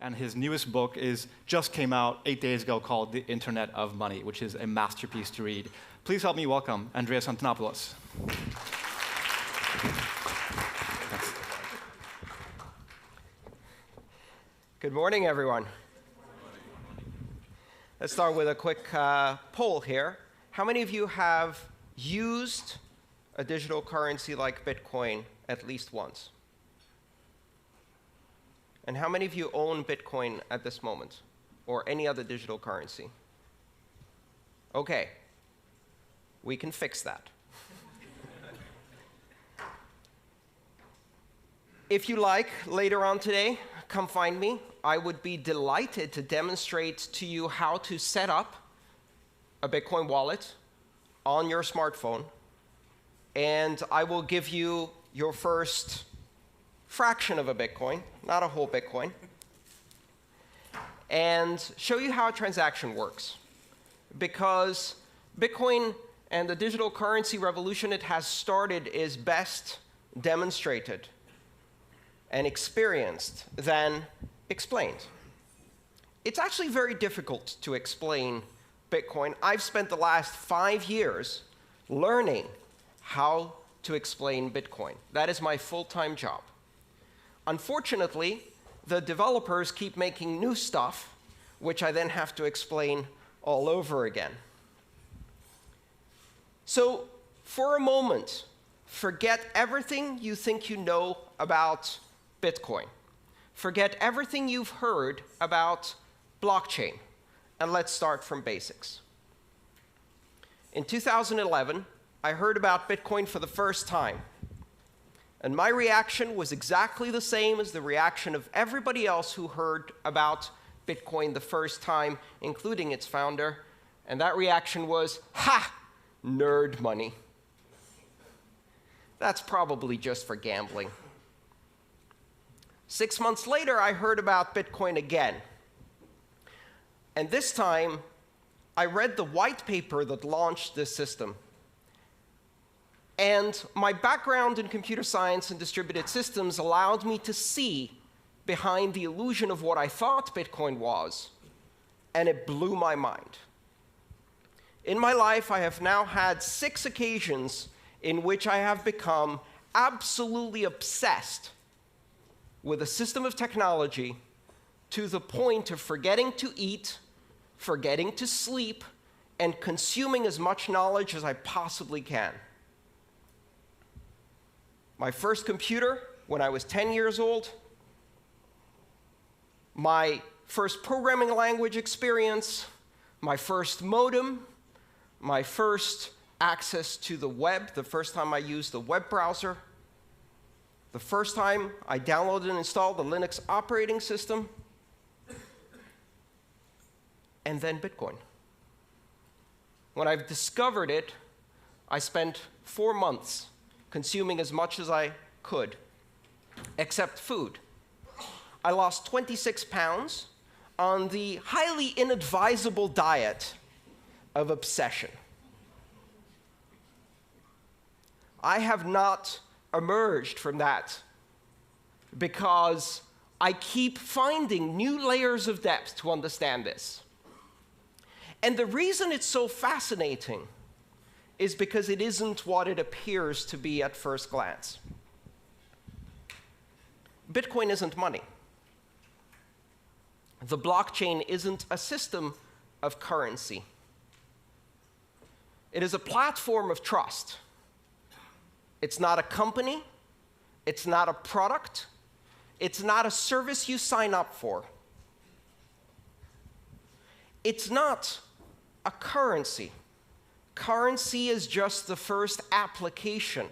and his newest book just came out 8 days ago called The Internet of Money, which is a masterpiece to read. Please help me welcome Andreas Antonopoulos. Good morning, everyone. Let's start with a quick poll here. How many of you have used a digital currency like Bitcoin at least once? And how many of you own Bitcoin at this moment, or any other digital currency? OK. We can fix that. If you like, later on today, come find me. I would be delighted to demonstrate to you how to set up a Bitcoin wallet on your smartphone. And I will give you your first fraction of a Bitcoin, not a whole Bitcoin, and show you how a transaction works. Because Bitcoin and the digital currency revolution it has started is best demonstrated and experienced than explained. It's actually very difficult to explain Bitcoin. I've spent the last 5 years learning how to explain Bitcoin. That is my full-time job. Unfortunately, the developers keep making new stuff, which I then have to explain all over again. So, for a moment, forget everything you think you know about Bitcoin. Forget everything you've heard about blockchain, and let's start from basics. In 2011, I heard about Bitcoin for the first time. And my reaction was exactly the same as the reaction of everybody else who heard about Bitcoin the first time, including its founder. And that reaction was, ha, nerd money. That's probably just for gambling. 6 months later, I heard about Bitcoin again. And this time, I read the white paper that launched this system. And my background in computer science and distributed systems allowed me to see behind the illusion of what I thought Bitcoin was, and it blew my mind. In my life, I have now had 6 occasions in which I have become absolutely obsessed with a system of technology to the point of forgetting to eat, forgetting to sleep, and consuming as much knowledge as I possibly can. My first computer, when I was 10 years old, my first programming language experience, my first modem, my first access to the web, the first time I used the web browser, the first time I downloaded and installed the Linux operating system, and then Bitcoin. When I discovered it, I spent 4 months consuming as much as I could, except food. I lost 26 pounds on the highly inadvisable diet of obsession. I have not emerged from that because I keep finding new layers of depth to understand this. And the reason it's so fascinating is because it isn't what it appears to be at first glance. Bitcoin isn't money. The blockchain isn't a system of currency. It is a platform of trust. It's not a company. It's not a product. It's not a service you sign up for. It's not a currency. Currency is just the first application.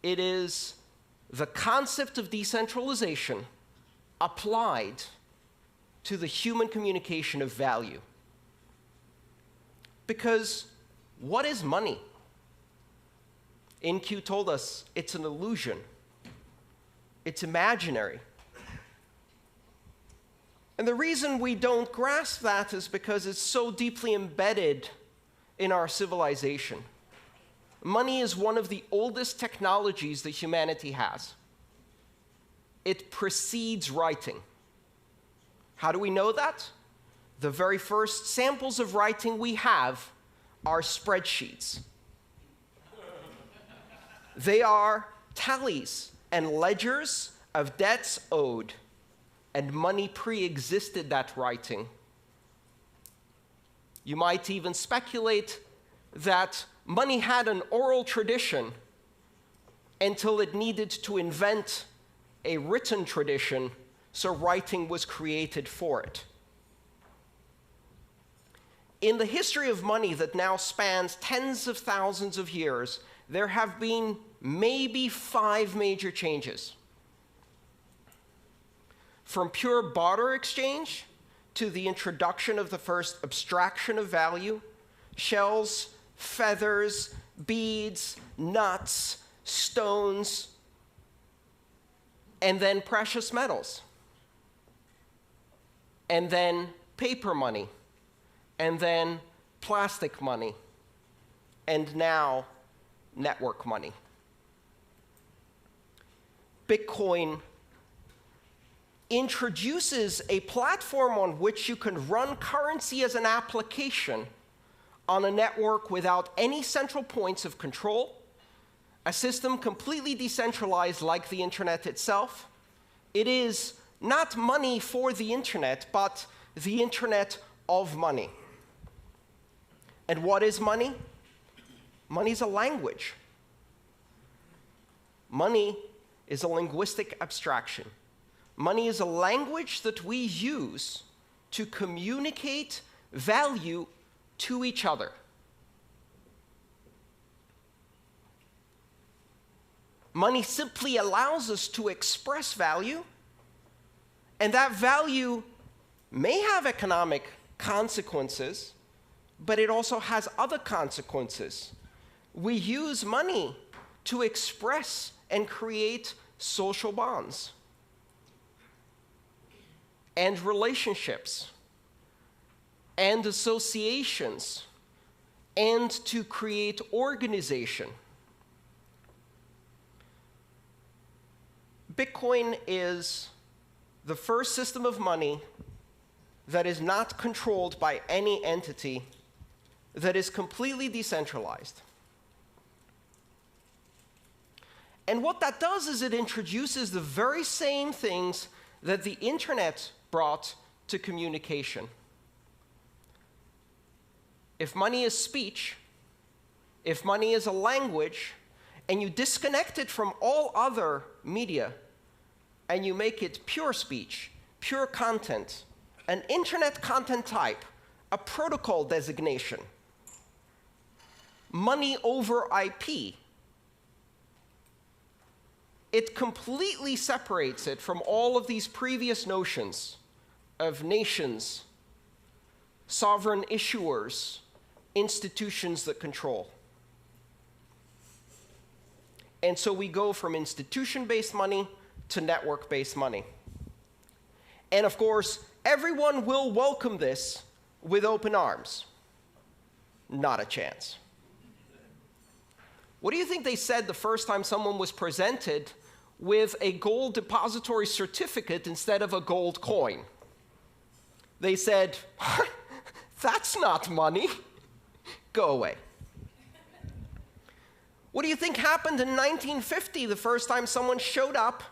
It is the concept of decentralization applied to the human communication of value. Because what is money? InQ told us it's an illusion. It's imaginary. And the reason we don't grasp that is because it's so deeply embedded in our civilization. Money is one of the oldest technologies that humanity has. It precedes writing. How do we know that? The very first samples of writing we have are spreadsheets. They are tallies and ledgers of debts owed, and money pre-existed that writing. You might even speculate that money had an oral tradition until it needed to invent a written tradition, so writing was created for it. In the history of money that now spans tens of thousands of years, there have been maybe 5 major changes. From pure barter exchange to the introduction of the first abstraction of value, shells, feathers, beads, nuts, stones, and then precious metals, and then paper money, and then plastic money, and now network money. Bitcoin introduces a platform on which you can run currency as an application on a network without any central points of control, a system completely decentralized like the internet itself. It is not money for the internet, but the internet of money. And what is money? Money is a language. Money is a linguistic abstraction. Money is a language that we use to communicate value to each other. Money simply allows us to express value, and that value may have economic consequences, but it also has other consequences. We use money to express and create social bonds and relationships and associations and to create organization. Bitcoin is the first system of money that is not controlled by any entity, that is completely decentralized. And what that does is it introduces the very same things that the internet brought to communication. If money is speech, if money is a language, and you disconnect it from all other media, and you make it pure speech, pure content, an internet content type, a protocol designation, money over IP, it completely separates it from all of these previous notions of nations, sovereign issuers, institutions that control. And so we go from institution-based money to network-based money. And of course, everyone will welcome this with open arms. Not a chance. What do you think they said the first time someone was presented with a gold depository certificate instead of a gold coin? They said, "That's not money. Go away." What do you think happened in 1950 the first time someone showed up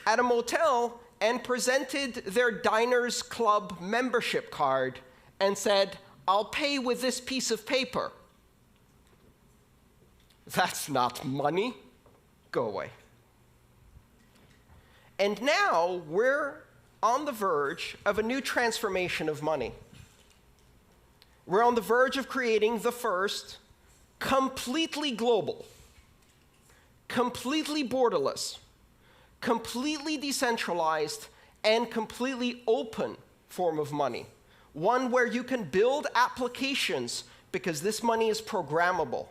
at a motel and presented their Diners Club membership card and said, "I'll pay with this piece of paper"? That's not money. Go away. And now we're on the verge of a new transformation of money. We're on the verge of creating the first completely global, completely borderless, completely decentralized, and completely open form of money. One where you can build applications because this money is programmable.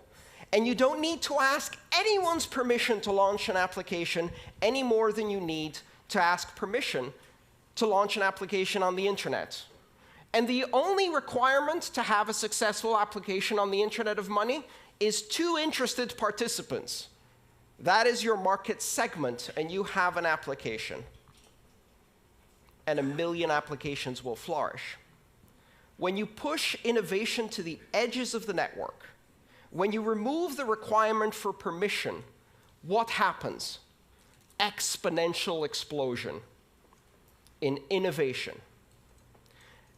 And you don't need to ask anyone's permission to launch an application any more than you need to ask permission to launch an application on the internet. And the only requirement to have a successful application on the internet of money is 2 interested participants. That is your market segment, and you have an application. and 1 million applications will flourish. When you push innovation to the edges of the network, when you remove the requirement for permission, what happens? Exponential explosion in innovation.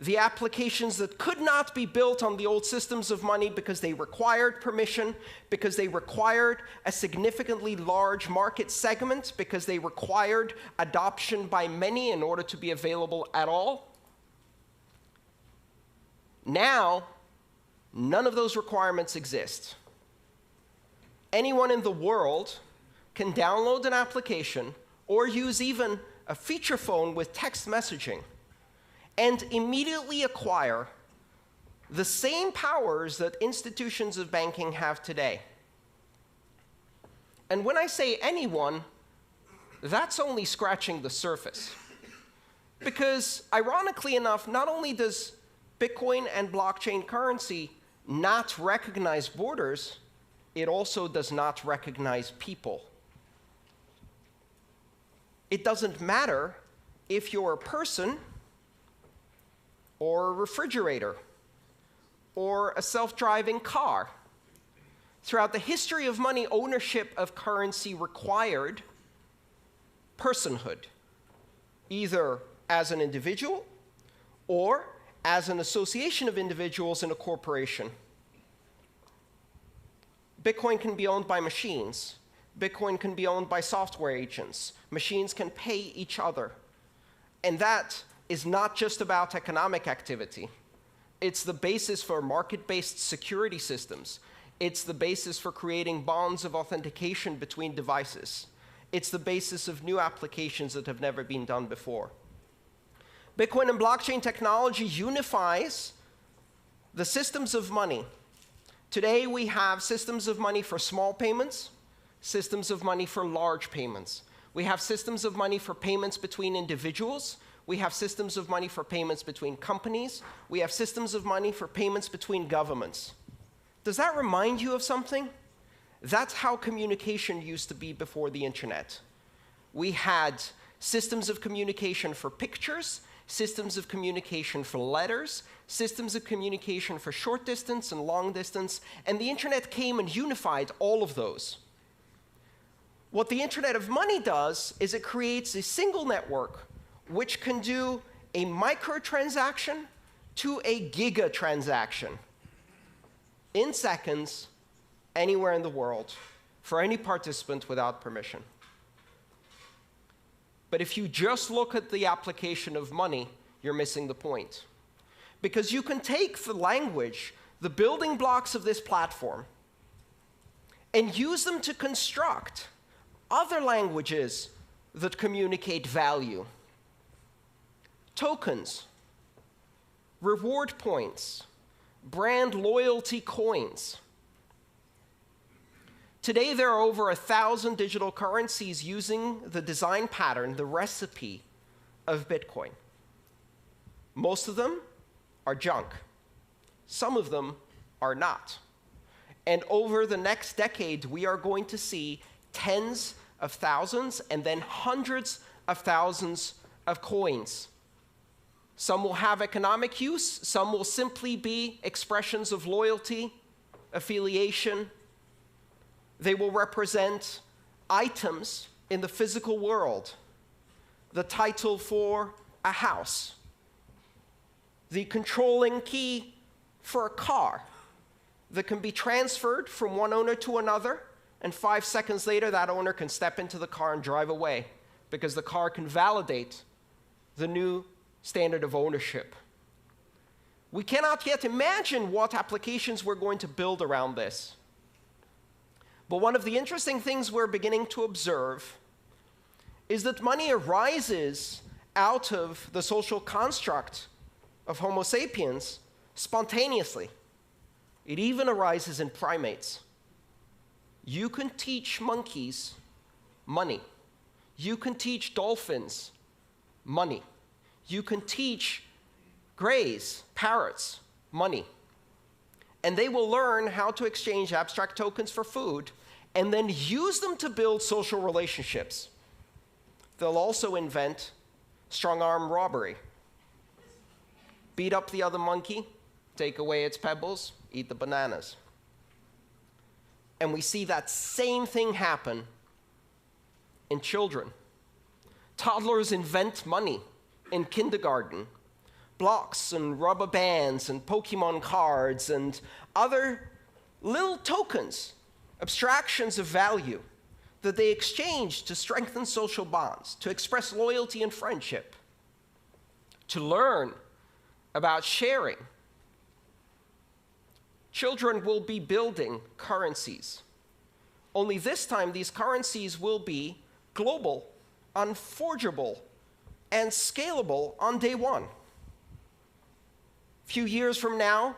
The applications that could not be built on the old systems of money because they required permission, because they required a significantly large market segment, because they required adoption by many in order to be available at all. Now, none of those requirements exist. Anyone in the world can download an application or use even a feature phone with text messaging and immediately acquire the same powers that institutions of banking have today. And when I say anyone, that's only scratching the surface. Because, ironically enough, not only does Bitcoin and blockchain currency not recognize borders, it also does not recognize people. It doesn't matter if you're a person, or a refrigerator, or a self-driving car. Throughout the history of money, ownership of currency required personhood, either as an individual or as an association of individuals in a corporation. Bitcoin can be owned by machines. Bitcoin can be owned by software agents. Machines can pay each other. And that is not just about economic activity. It's the basis for market-based security systems. It's the basis for creating bonds of authentication between devices. It's the basis of new applications that have never been done before. Bitcoin and blockchain technology unifies the systems of money. Today, we have systems of money for small payments, systems of money for large payments. We have systems of money for payments between individuals. We have systems of money for payments between companies. We have systems of money for payments between governments. Does that remind you of something? That's how communication used to be before the internet. We had systems of communication for pictures, systems of communication for letters, systems of communication for short distance and long distance, and the internet came and unified all of those. What the Internet of Money does is it creates a single network which can do a microtransaction to a gigatransaction in seconds, anywhere in the world, for any participant without permission. But if you just look at the application of money, you're missing the point. Because you can take the language, the building blocks of this platform, and use them to construct other languages that communicate value. Tokens, reward points, brand loyalty coins. Today, there are over 1,000 digital currencies using the design pattern, the recipe of Bitcoin. Most of them are junk. Some of them are not. And over the next decade, we are going to see tens of thousands and then hundreds of thousands of coins. Some will have economic use. Some will simply be expressions of loyalty, affiliation. They will represent items in the physical world, the title for a house, the controlling key for a car that can be transferred from one owner to another, and 5 seconds later, that owner can step into the car and drive away because the car can validate the new standard of ownership. We cannot yet imagine what applications we're going to build around this. But one of the interesting things we're beginning to observe is that money arises out of the social construct of Homo sapiens spontaneously. It even arises in primates. You can teach monkeys money. You can teach dolphins money. You can teach greys, parrots, money. And they will learn how to exchange abstract tokens for food and then use them to build social relationships. They'll also invent strong-arm robbery. Beat up the other monkey, take away its pebbles, eat the bananas. And we see that same thing happen in children. Toddlers invent money in kindergarten. Blocks and rubber bands and Pokemon cards and other little tokens, abstractions of value that they exchange to strengthen social bonds, to express loyalty and friendship, to learn about sharing. Children will be building currencies. Only this time, these currencies will be global, unforgeable, and scalable on day one. A few years from now,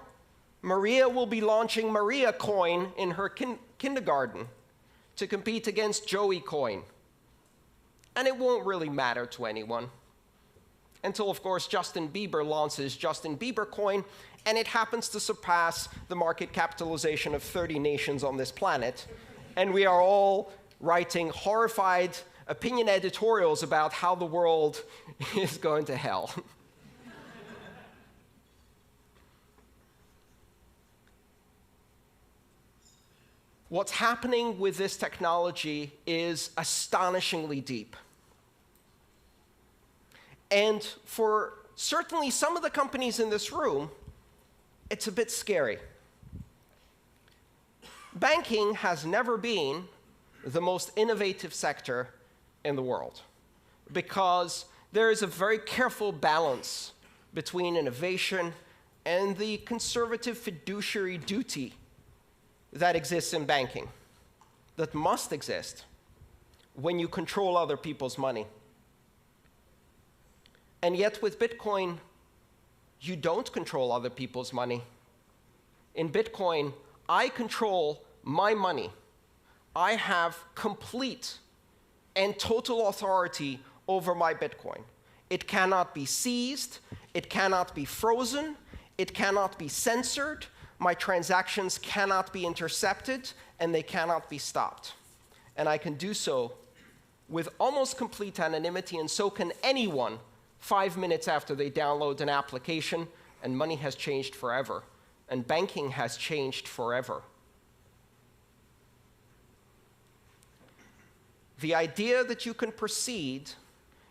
Maria will be launching Maria Coin in her kindergarten to compete against Joey Coin. And it won't really matter to anyone. Until, of course, Justin Bieber launches Justin Bieber Coin, and it happens to surpass the market capitalization of 30 nations on this planet. And we are all writing horrified opinion editorials about how the world is going to hell. What's happening with this technology is astonishingly deep. And for certainly some of the companies in this room, it's a bit scary. Banking has never been the most innovative sector in the world because there is a very careful balance between innovation and the conservative fiduciary duty that exists in banking, that must exist when you control other people's money. And yet with Bitcoin, you don't control other people's money. In Bitcoin, I control my money. I have complete and total authority over my Bitcoin. It cannot be seized, it cannot be frozen, it cannot be censored, my transactions cannot be intercepted, and they cannot be stopped. And I can do so with almost complete anonymity, and so can anyone 5 minutes after they download an application, and money has changed forever, and banking has changed forever. The idea that you can proceed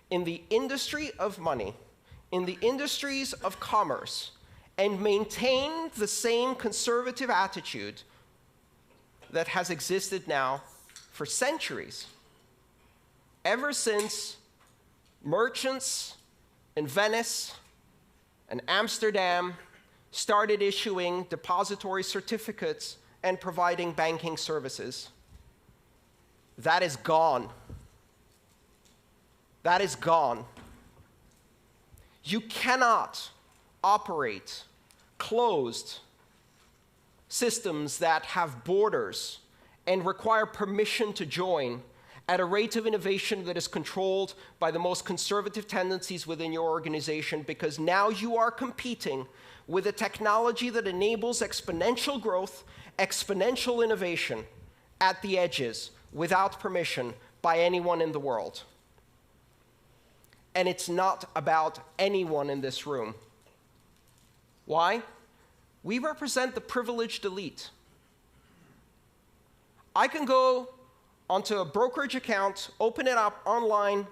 in the industry of money, in the industries of commerce, and maintain the same conservative attitude that has existed now for centuries, ever since merchants in Venice and Amsterdam started issuing depository certificates and providing banking services. That is gone. That is gone. You cannot operate closed systems that have borders and require permission to join at a rate of innovation that is controlled by the most conservative tendencies within your organization, because now you are competing with a technology that enables exponential growth, exponential innovation at the edges without permission by anyone in the world. And it's not about anyone in this room. Why? We represent the privileged elite. I can go onto a brokerage account, open it up online,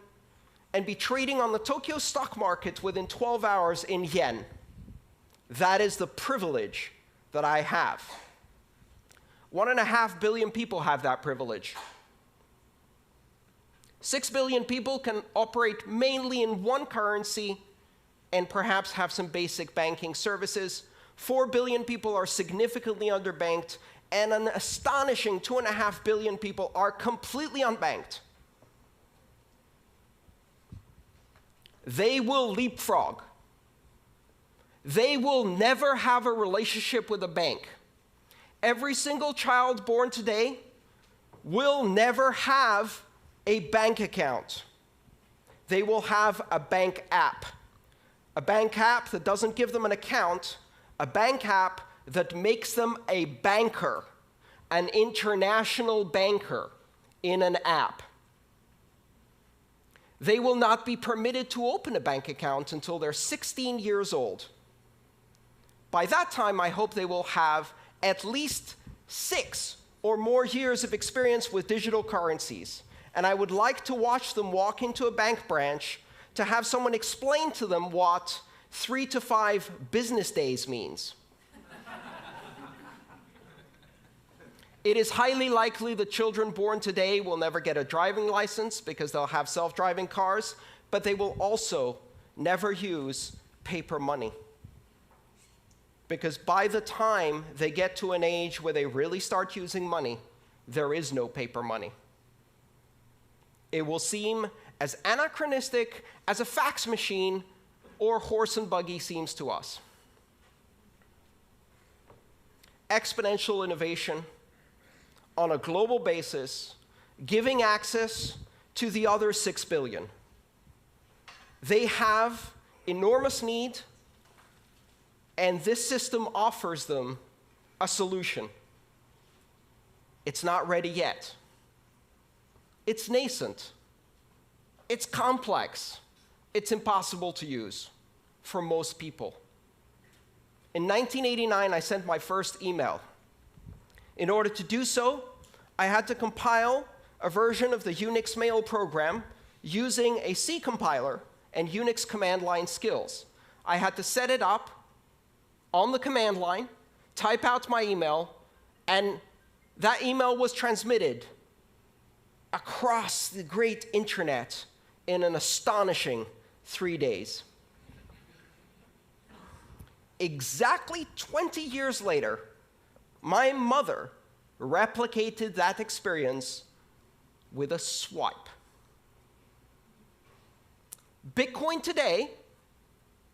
and be trading on the Tokyo stock market within 12 hours in yen. That is the privilege that I have. 1.5 billion people have that privilege. 6 billion people can operate mainly in one currency and perhaps have some basic banking services. 4 billion people are significantly underbanked, and an astonishing 2.5 billion people are completely unbanked. They will leapfrog. They will never have a relationship with a bank. Every single child born today will never have a bank account. They will have a bank app. A bank app that doesn't give them an account, a bank app that makes them a banker, an international banker in an app. They will not be permitted to open a bank account until they're 16 years old. By that time, I hope they will have at least 6 or more years of experience with digital currencies. And I would like to watch them walk into a bank branch to have someone explain to them what 3 to 5 business days means. It is highly likely that children born today will never get a driving license because they'll have self-driving cars, but they will also never use paper money. Because by the time they get to an age where they really start using money, there is no paper money. It will seem as anachronistic as a fax machine or horse and buggy seems to us. Exponential innovation on a global basis, giving access to the other 6 billion. They have enormous need, and this system offers them a solution. It's not ready yet. It's nascent. It's complex. It's impossible to use for most people. In 1989, I sent my first email. In order to do so, I had to compile a version of the Unix mail program using a C compiler and Unix command line skills. I had to set it up on the command line, type out my email, and that email was transmitted across the great internet in an astonishing 3 days. Exactly 20 years later, my mother replicated that experience with a swipe. Bitcoin today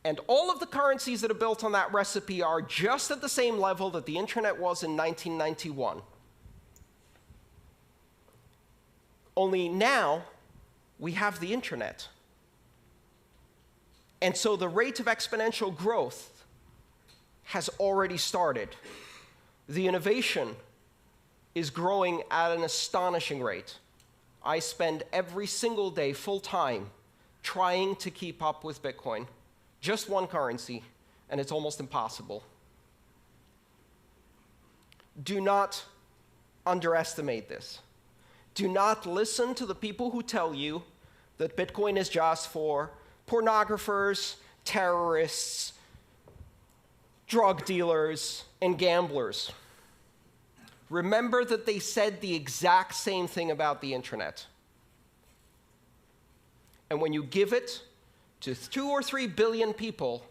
and all of the currencies that are built on that recipe are just at the same level that the internet was in 1991. Only now we have the internet. And so the rate of exponential growth has already started. The innovation is growing at an astonishing rate. I spend every single day full-time trying to keep up with Bitcoin. Just one currency, and it's almost impossible. Do not underestimate this. Do not listen to the people who tell you that Bitcoin is just for pornographers, terrorists, drug dealers, and gamblers. Remember that they said the exact same thing about the internet. And when you give it to 2 or 3 billion people,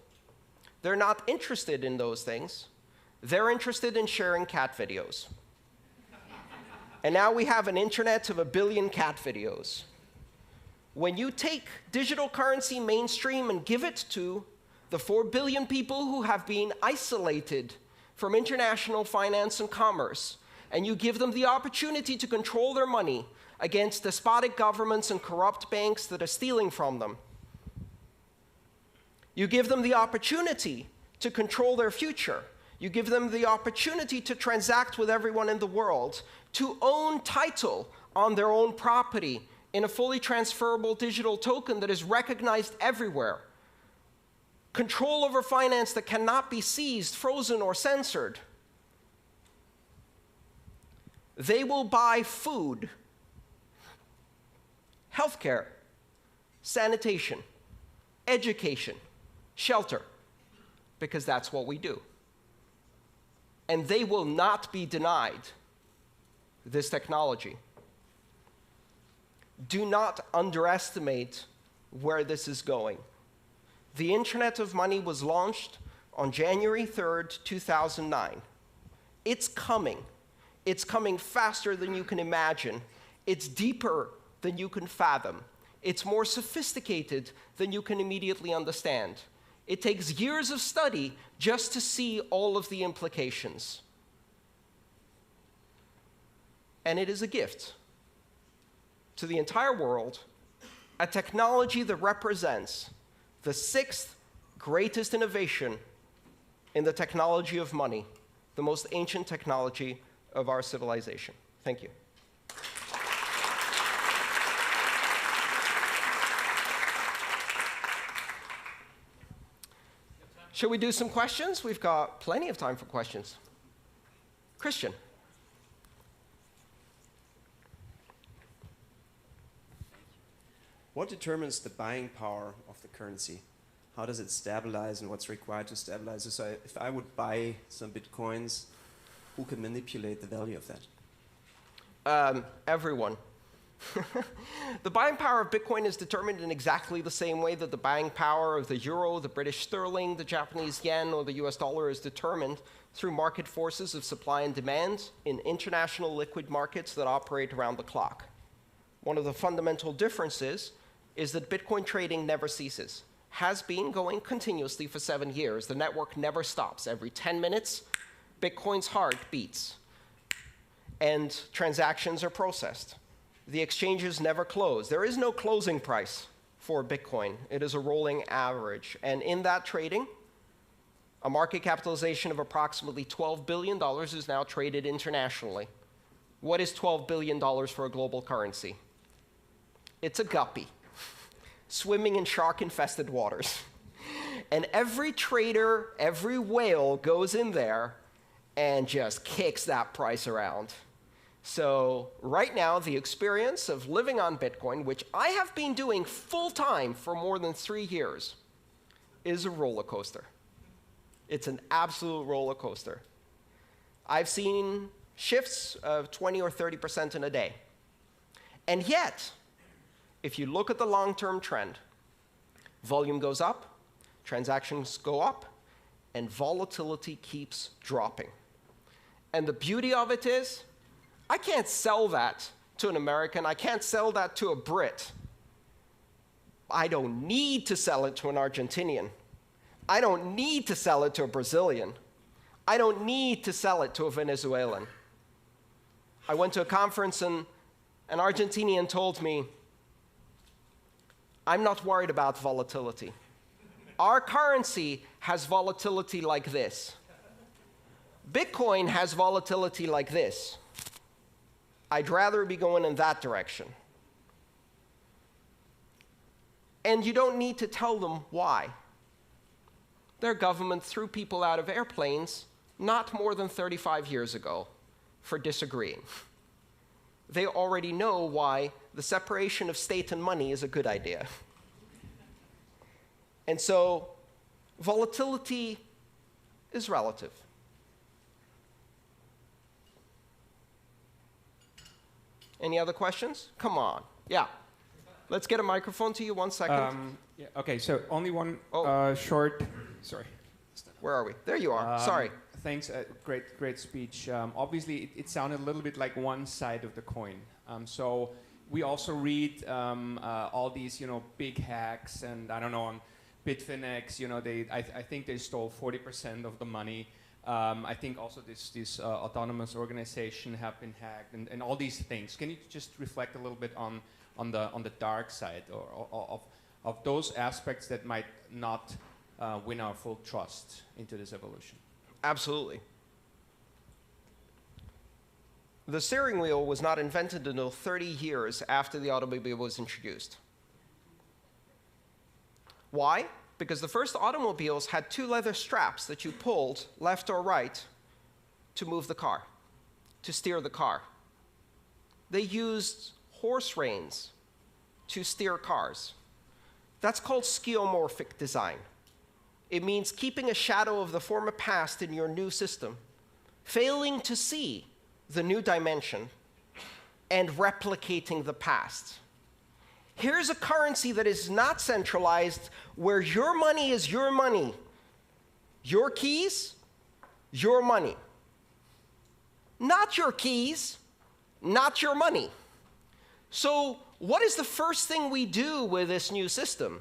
they're not interested in those things. They're interested in sharing cat videos. And now we have an internet of 1 billion cat videos. When you take digital currency mainstream and give it to the 4 billion people who have been isolated from international finance and commerce, and you give them the opportunity to control their money against despotic governments and corrupt banks that are stealing from them, you give them the opportunity to control their future. You give them the opportunity to transact with everyone in the world, to own title on their own property in a fully transferable digital token that is recognized everywhere. Control over finance that cannot be seized, frozen, or censored. They will buy food, healthcare, sanitation, education, shelter, because that's what we do. And they will not be denied this technology. Do not underestimate where this is going. The Internet of Money was launched on January 3rd, 2009. It's coming. It's coming faster than you can imagine. It's deeper than you can fathom. It's more sophisticated than you can immediately understand. It takes years of study just to see all of the implications. And it is a gift to the entire world, a technology that represents the 6th greatest innovation in the technology of money, the most ancient technology of our civilization. Thank you. Shall we do some questions? We've got plenty of time for questions. Christian. What determines the buying power of the currency? How does it stabilize and what's required to stabilize it? So if I would buy some Bitcoins, who can manipulate the value of that? Everyone. The buying power of Bitcoin is determined in exactly the same way that the buying power of the euro, the British sterling, the Japanese yen, or the US dollar is determined through market forces of supply and demand in international liquid markets that operate around the clock. One of the fundamental differences is that Bitcoin trading never ceases. Has been going continuously for 7 years. The network never stops. Every 10 minutes, Bitcoin's heart beats, and transactions are processed. The exchanges never close. There is no closing price for Bitcoin. It is a rolling average. And in that trading, a market capitalization of approximately $12 billion is now traded internationally. What is $12 billion for a global currency? It's a guppy swimming in shark-infested waters. And every trader, every whale goes in there and just kicks that price around. So right now, the experience of living on Bitcoin, which I have been doing full-time for more than 3 years, is a roller coaster. It's an absolute roller coaster. I've seen shifts of 20 or 30% in a day. And yet, if you look at the long-term trend, volume goes up, transactions go up, and volatility keeps dropping. And the beauty of it is, I can't sell that to an American. I can't sell that to a Brit. I don't need to sell it to an Argentinian. I don't need to sell it to a Brazilian. I don't need to sell it to a Venezuelan. I went to a conference and an Argentinian told me, I'm not worried about volatility. Our currency has volatility like this. Bitcoin has volatility like this. I'd rather be going in that direction. And you don't need to tell them why. Their government threw people out of airplanes not more than 35 years ago for disagreeing. They already know why the separation of state and money is a good idea. And so volatility is relative. Any other questions? Come on. Yeah. Let's get a microphone to you. 1 second. Yeah, OK, so only one short. Sorry. Where are we? There you are. Sorry. Thanks. Great speech. Obviously, it sounded a little bit like one side of the coin. So we also read all these, big hacks, and I don't know, on Bitfinex, I think they stole 40% of the money. I think also this autonomous organization have been hacked, and all these things. Can you just reflect a little bit on the dark side of those aspects that might not win our full trust into this evolution? Absolutely. The steering wheel was not invented until 30 years after the automobile was introduced. Why? Because the first automobiles had 2 leather straps that you pulled left or right to move the car, to steer the car. They used horse reins to steer cars. That's called skeuomorphic design. It means keeping a shadow of the former past in your new system, failing to see the new dimension, and replicating the past. Here's a currency that is not centralized, where your money is your money. Your keys, your money. Not your keys, not your money. So what is the first thing we do with this new system?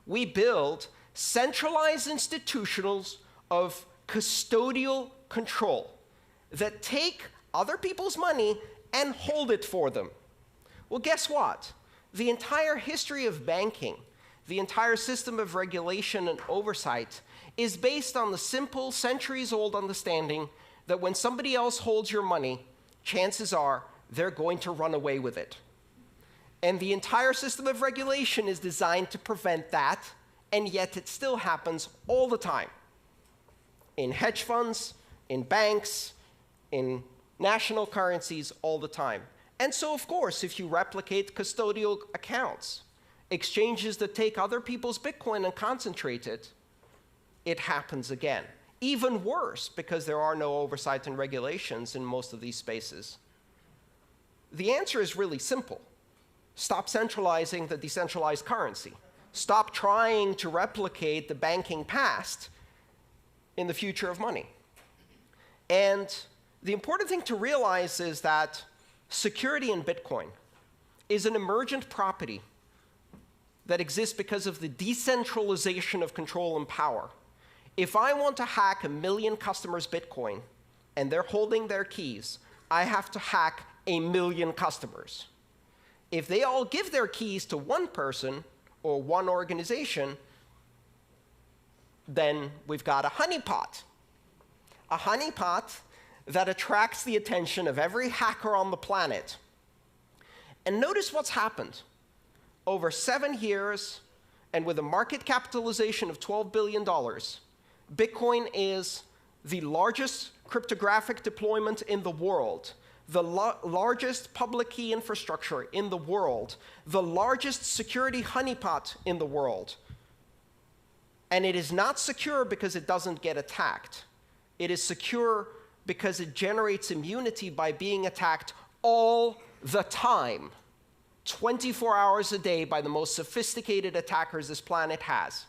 We build centralized institutions of custodial control that take other people's money and hold it for them. Well, guess what? The entire history of banking, the entire system of regulation and oversight is based on the simple, centuries-old understanding that when somebody else holds your money, chances are they're going to run away with it. And the entire system of regulation is designed to prevent that, and yet it still happens all the time. in hedge funds, in banks, in national currencies all the time. And so, of course, if you replicate custodial accounts, exchanges that take other people's Bitcoin and concentrate it, it happens again. Even worse, because there are no oversight and regulations in most of these spaces. The answer is really simple. Stop centralizing the decentralized currency. Stop trying to replicate the banking past in the future of money. And the important thing to realize is that security in Bitcoin is an emergent property that exists because of the decentralization of control and power. If I want to hack 1 million customers' Bitcoin and they're holding their keys, I have to hack 1 million customers. If they all give their keys to one person or one organization, then we've got a honeypot. A honeypot that attracts the attention of every hacker on the planet. And notice what's happened. Over 7 years, and with a market capitalization of $12 billion, Bitcoin is the largest cryptographic deployment in the world, the largest public key infrastructure in the world, the largest security honeypot in the world. And it is not secure because it doesn't get attacked. It is secure because it generates immunity by being attacked all the time, 24 hours a day by the most sophisticated attackers this planet has.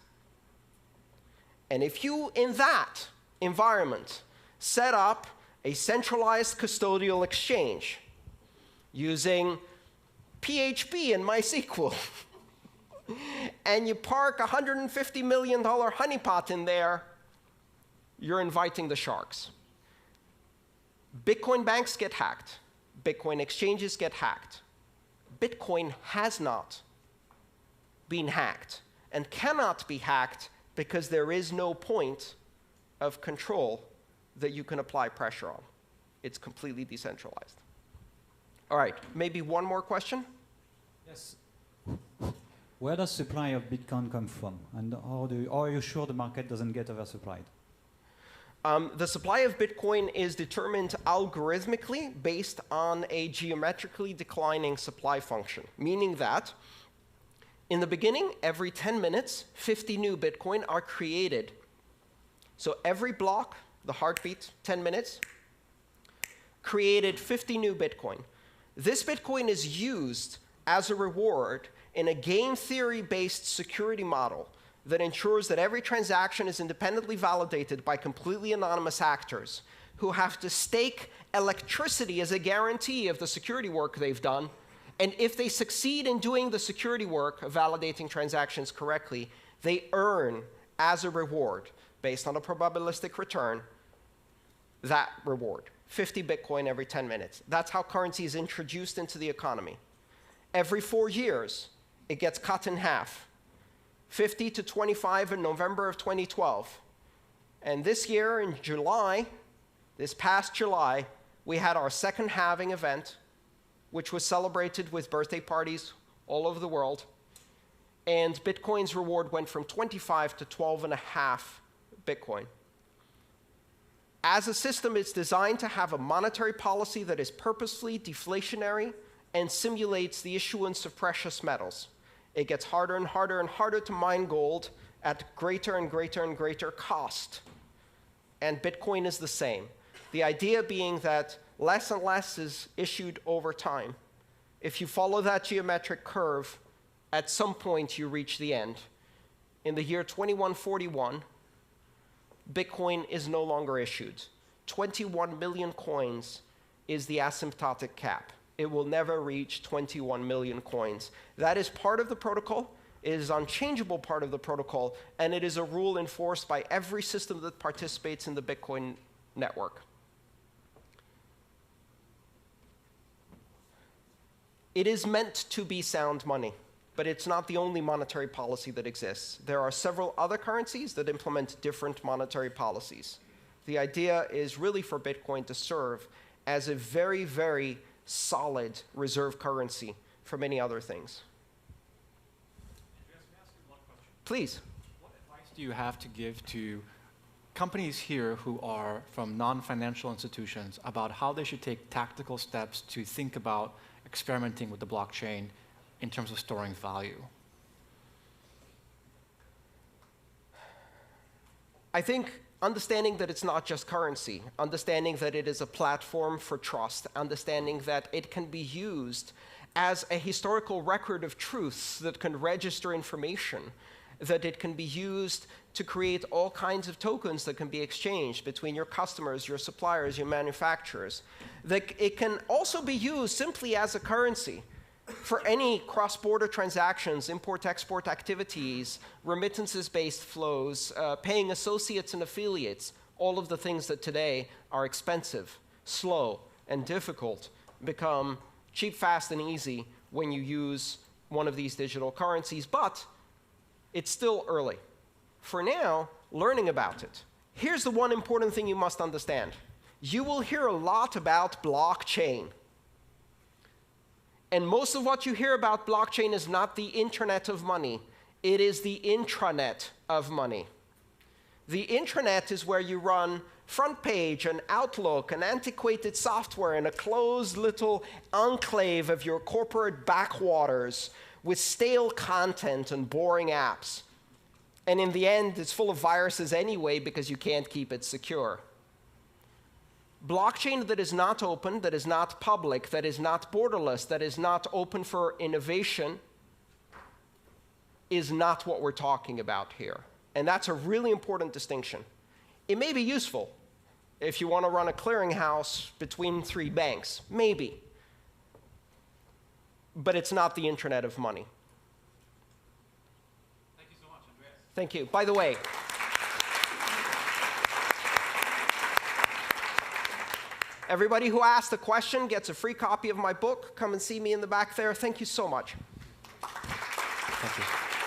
And if you, in that environment, set up a centralized custodial exchange using PHP and MySQL, and you park a $150 million honeypot in there, you're inviting the sharks. Bitcoin banks get hacked. Bitcoin exchanges get hacked. Bitcoin has not been hacked and cannot be hacked because there is no point of control that you can apply pressure on. It's completely decentralized. All right, maybe one more question? Yes. Where does supply of Bitcoin come from? And how are you sure the market doesn't get oversupplied? The supply of Bitcoin is determined algorithmically based on a geometrically declining supply function, meaning that in the beginning, every 10 minutes, 50 new Bitcoin are created. So every block, the heartbeat, 10 minutes, created 50 new Bitcoin. This Bitcoin is used as a reward in a game theory-based security model that ensures that every transaction is independently validated by completely anonymous actors who have to stake electricity as a guarantee of the security work they've done. And if they succeed in doing the security work of validating transactions correctly, they earn as a reward, based on a probabilistic return, that reward, 50 Bitcoin every 10 minutes. That's how currency is introduced into the economy. Every 4 years, it gets cut in half, 50 to 25 in November of 2012. And this year, in July, this past July, we had our second halving event, which was celebrated with birthday parties all over the world. And Bitcoin's reward went from 25 to 12.5 Bitcoin. As a system, it's designed to have a monetary policy that is purposefully deflationary and simulates the issuance of precious metals. It gets harder and harder and harder to mine gold at greater and greater and greater cost. And Bitcoin is the same. The idea being that less and less is issued over time. If you follow that geometric curve, at some point you reach the end. In the year 2141, Bitcoin is no longer issued. 21 million coins is the asymptotic cap. It will never reach 21 million coins. That is part of the protocol. It is an unchangeable part of the protocol, and it is a rule enforced by every system that participates in the Bitcoin network. It is meant to be sound money, but it's not the only monetary policy that exists. There are several other currencies that implement different monetary policies. The idea is really for Bitcoin to serve as a very, very solid reserve currency for many other things. Andreas, may I ask you one question? Please. What advice do you have to give to companies here who are from non-financial institutions about how they should take tactical steps to think about experimenting with the blockchain in terms of storing value? I think understanding that it's not just currency, understanding that it is a platform for trust, understanding that it can be used as a historical record of truths that can register information, that it can be used to create all kinds of tokens that can be exchanged between your customers, your suppliers, your manufacturers. That it can also be used simply as a currency for any cross-border transactions, import-export activities, remittances-based flows, paying associates and affiliates, all of the things that today are expensive, slow, and difficult become cheap, fast, and easy when you use one of these digital currencies. But it's still early. For now, learning about it. Here's the one important thing you must understand. You will hear a lot about blockchain. And most of what you hear about blockchain is not the internet of money. It is the intranet of money. The intranet is where you run front page and Outlook and antiquated software in a closed little enclave of your corporate backwaters with stale content and boring apps. And in the end, it's full of viruses anyway because you can't keep it secure. Blockchain that is not open, that is not public, that is not borderless, that is not open for innovation is not what we're talking about here. And that's a really important distinction. It may be useful if you want to run a clearinghouse between 3 banks, maybe. But it's not the internet of money. Thank you so much, Andreas. Thank you. By the way, everybody who asked a question gets a free copy of my book. Come and see me in the back there. Thank you so much. Thank you.